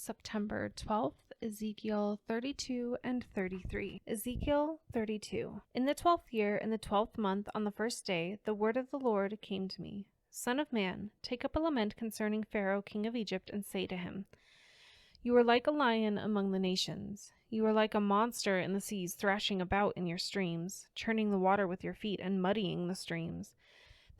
September 12th, Ezekiel 32 and 33. Ezekiel 32. In the 12th year, in the 12th month, on the first day, the word of the Lord came to me. Son of man, take up a lament concerning Pharaoh, king of Egypt, and say to him, You are like a lion among the nations. You are like a monster in the seas, thrashing about in your streams, churning the water with your feet and muddying the streams.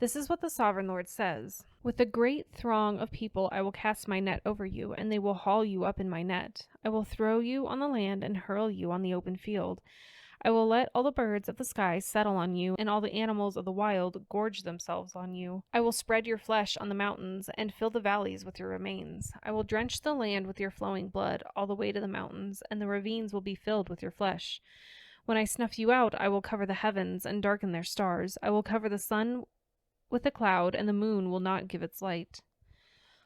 This is what the sovereign Lord says. With a great throng of people I will cast my net over you, and they will haul you up in my net. I will throw you on the land and hurl you on the open field. I will let all the birds of the sky settle on you, and all the animals of the wild gorge themselves on you. I will spread your flesh on the mountains, and fill the valleys with your remains. I will drench the land with your flowing blood all the way to the mountains, and the ravines will be filled with your flesh. When I snuff you out, I will cover the heavens and darken their stars. I will cover the sun with a cloud, and the moon will not give its light.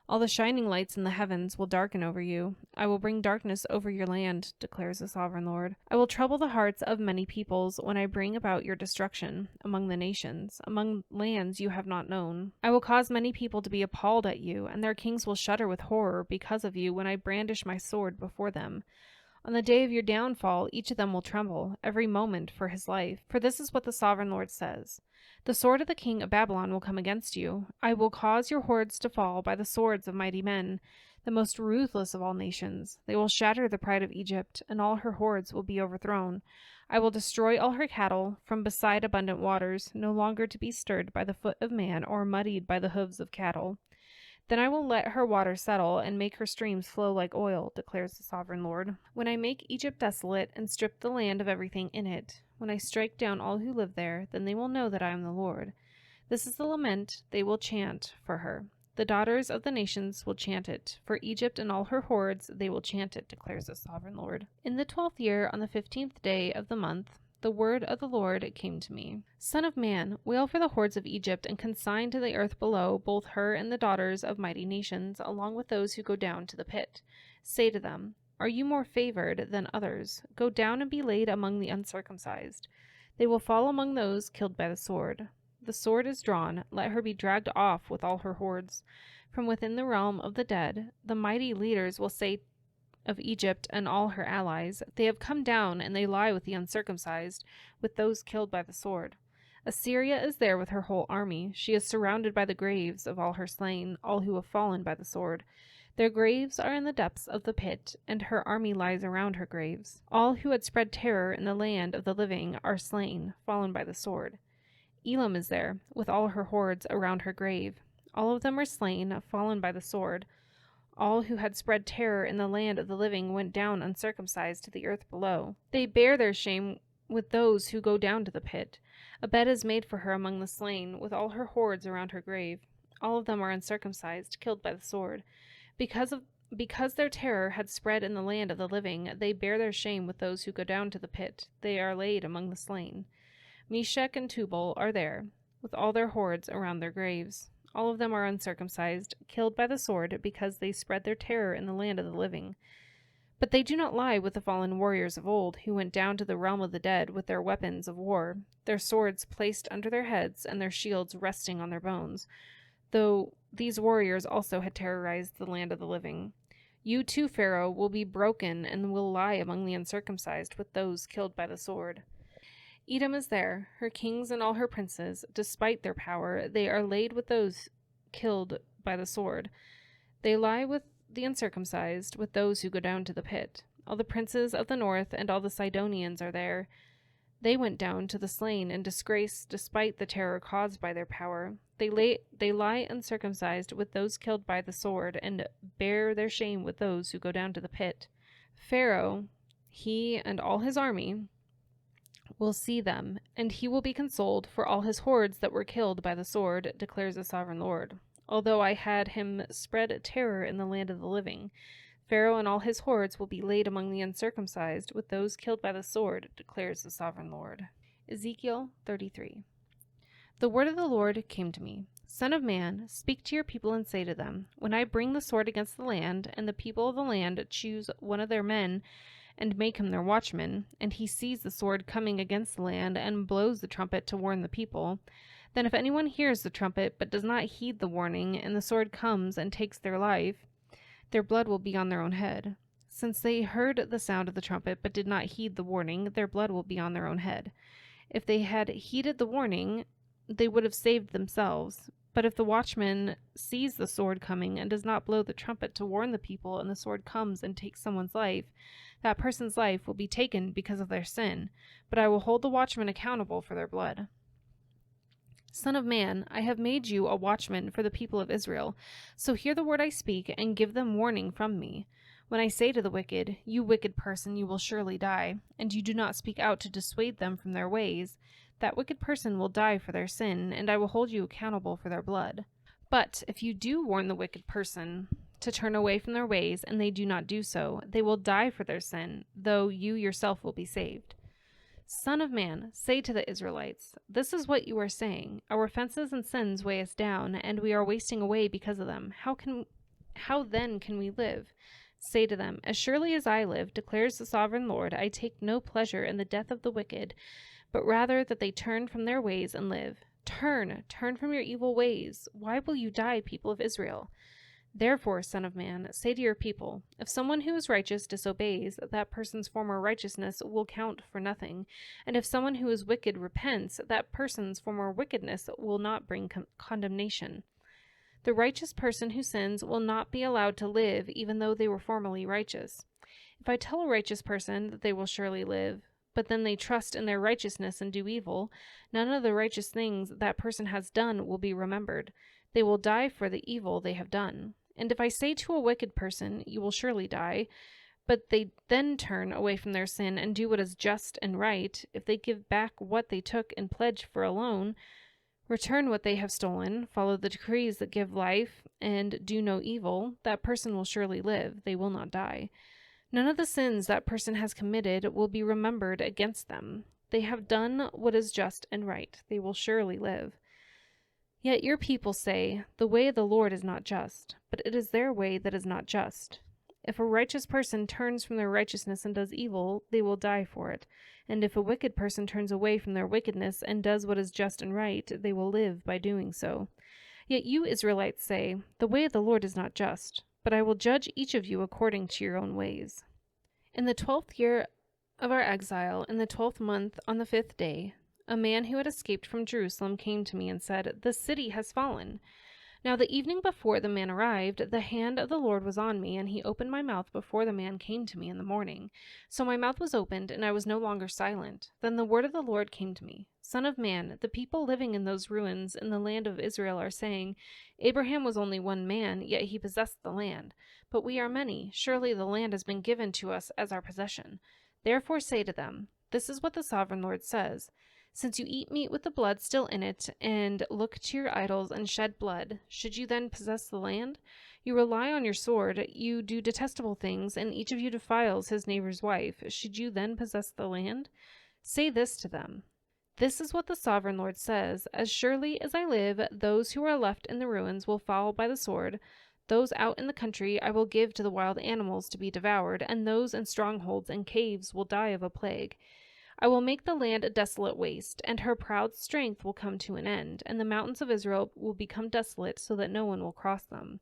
All the shining lights in the heavens will darken over you. I will bring darkness over your land, declares the sovereign Lord. I will trouble the hearts of many peoples when I bring about your destruction among the nations, among lands you have not known. I will cause many people to be appalled at you, and their kings will shudder with horror because of you when I brandish my sword before them. On the day of your downfall, each of them will tremble, every moment for his life. For this is what the sovereign Lord says. The sword of the king of Babylon will come against you. I will cause your hordes to fall by the swords of mighty men, the most ruthless of all nations. They will shatter the pride of Egypt, and all her hordes will be overthrown. I will destroy all her cattle from beside abundant waters, no longer to be stirred by the foot of man or muddied by the hooves of cattle. Then I will let her water settle and make her streams flow like oil, declares the sovereign Lord. When I make Egypt desolate and strip the land of everything in it, when I strike down all who live there, then they will know that I am the Lord. This is the lament they will chant for her. The daughters of the nations will chant it. For Egypt and all her hordes they will chant it, declares the sovereign Lord. In the 12th year, on the 15th day of the month, the word of the Lord came to me. Son of man, wail for the hordes of Egypt, and consign to the earth below both her and the daughters of mighty nations, along with those who go down to the pit. Say to them, Are you more favored than others? Go down and be laid among the uncircumcised. They will fall among those killed by the sword. The sword is drawn, let her be dragged off with all her hordes. From within the realm of the dead, the mighty leaders will say of Egypt and all her allies, They have come down, and they lie with the uncircumcised, with those killed by the sword. Assyria is there with her whole army. She is surrounded by the graves of all her slain, all who have fallen by the sword. Their graves are in the depths of the pit, and her army lies around her graves. All who had spread terror in the land of the living are slain, fallen by the sword. Elam is there, with all her hordes around her grave. All of them are slain, fallen by the sword. All who had spread terror in the land of the living went down uncircumcised to the earth below. They bear their shame with those who go down to the pit. A bed is made for her among the slain, with all her hordes around her grave. All of them are uncircumcised, killed by the sword. Because their terror had spread in the land of the living, they bear their shame with those who go down to the pit. They are laid among the slain. Meshech and Tubal are there, with all their hordes around their graves. All of them are uncircumcised, killed by the sword, because they spread their terror in the land of the living. But they do not lie with the fallen warriors of old, who went down to the realm of the dead with their weapons of war, their swords placed under their heads and their shields resting on their bones, though these warriors also had terrorized the land of the living. You too, Pharaoh, will be broken and will lie among the uncircumcised with those killed by the sword. Edom is there, her kings and all her princes. Despite their power, they are laid with those killed by the sword. They lie with the uncircumcised, with those who go down to the pit. All the princes of the north and all the Sidonians are there. They went down to the slain in disgrace despite the terror caused by their power. They lie uncircumcised with those killed by the sword, and bear their shame with those who go down to the pit. Pharaoh, he and all his army, will see them, and he will be consoled for all his hordes that were killed by the sword, declares the sovereign Lord. Although I had him spread terror in the land of the living, Pharaoh and all his hordes will be laid among the uncircumcised with those killed by the sword, declares the sovereign Lord. Ezekiel 33. The word of the Lord came to me. Son of man, speak to your people and say to them, When I bring the sword against the land, and the people of the land choose one of their men and make him their watchman, and he sees the sword coming against the land and blows the trumpet to warn the people, then if anyone hears the trumpet but does not heed the warning, and the sword comes and takes their life, their blood will be on their own head. Since they heard the sound of the trumpet but did not heed the warning, their blood will be on their own head. If they had heeded the warning, they would have saved themselves. But if the watchman sees the sword coming and does not blow the trumpet to warn the people, and the sword comes and takes someone's life, that person's life will be taken because of their sin, but I will hold the watchmen accountable for their blood. Son of man, I have made you a watchman for the people of Israel. So hear the word I speak, and give them warning from me. When I say to the wicked, "You wicked person, you will surely die," and you do not speak out to dissuade them from their ways, that wicked person will die for their sin, and I will hold you accountable for their blood. But if you do warn the wicked person to turn away from their ways, and they do not do so, they will die for their sin, though you yourself will be saved. Son of man, say to the Israelites, this is what you are saying. Our offenses and sins weigh us down, and we are wasting away because of them. How then can we live? Say to them, as surely as I live, declares the sovereign Lord, I take no pleasure in the death of the wicked, but rather that they turn from their ways and live. Turn from your evil ways. Why will you die, people of Israel? Therefore, Son of man, say to your people, if someone who is righteous disobeys, that person's former righteousness will count for nothing, and if someone who is wicked repents, that person's former wickedness will not bring condemnation. The righteous person who sins will not be allowed to live, even though they were formerly righteous. If I tell a righteous person that they will surely live, but then they trust in their righteousness and do evil, none of the righteous things that person has done will be remembered. They will die for the evil they have done. And if I say to a wicked person, you will surely die, but they then turn away from their sin and do what is just and right, if they give back what they took in pledge for a loan, return what they have stolen, follow the decrees that give life, and do no evil, that person will surely live, they will not die. None of the sins that person has committed will be remembered against them. They have done what is just and right, they will surely live. Yet your people say, the way of the Lord is not just, but it is their way that is not just. If a righteous person turns from their righteousness and does evil, they will die for it. And if a wicked person turns away from their wickedness and does what is just and right, they will live by doing so. Yet you Israelites say, the way of the Lord is not just, but I will judge each of you according to your own ways. In the 12th year of our exile, in the 12th month, on the 5th day, a man who had escaped from Jerusalem came to me and said, the city has fallen. Now the evening before the man arrived, the hand of the Lord was on me, and he opened my mouth before the man came to me in the morning. So my mouth was opened, and I was no longer silent. Then the word of the Lord came to me. Son of man, the people living in those ruins in the land of Israel are saying, Abraham was only one man, yet he possessed the land. But we are many. Surely the land has been given to us as our possession. Therefore say to them, this is what the sovereign Lord says. Since you eat meat with the blood still in it, and look to your idols and shed blood, should you then possess the land? You rely on your sword, you do detestable things, and each of you defiles his neighbor's wife. Should you then possess the land? Say this to them. This is what the sovereign Lord says. As surely as I live, those who are left in the ruins will fall by the sword. Those out in the country I will give to the wild animals to be devoured, and those in strongholds and caves will die of a plague. I will make the land a desolate waste, and her proud strength will come to an end, and the mountains of Israel will become desolate so that no one will cross them.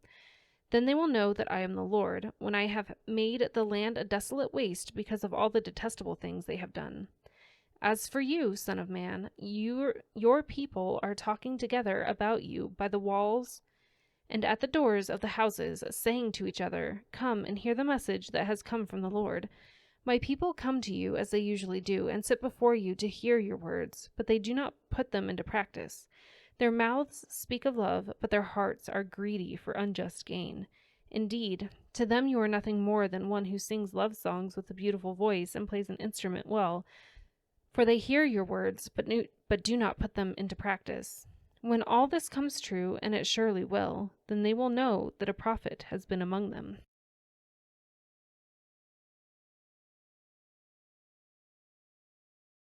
Then they will know that I am the Lord, when I have made the land a desolate waste because of all the detestable things they have done. As for you, son of man, your people are talking together about you by the walls and at the doors of the houses, saying to each other, come and hear the message that has come from the Lord. My people come to you as they usually do, and sit before you to hear your words, but they do not put them into practice. Their mouths speak of love, but their hearts are greedy for unjust gain. Indeed, to them you are nothing more than one who sings love songs with a beautiful voice and plays an instrument well, for they hear your words, but do not put them into practice. When all this comes true, and it surely will, then they will know that a prophet has been among them.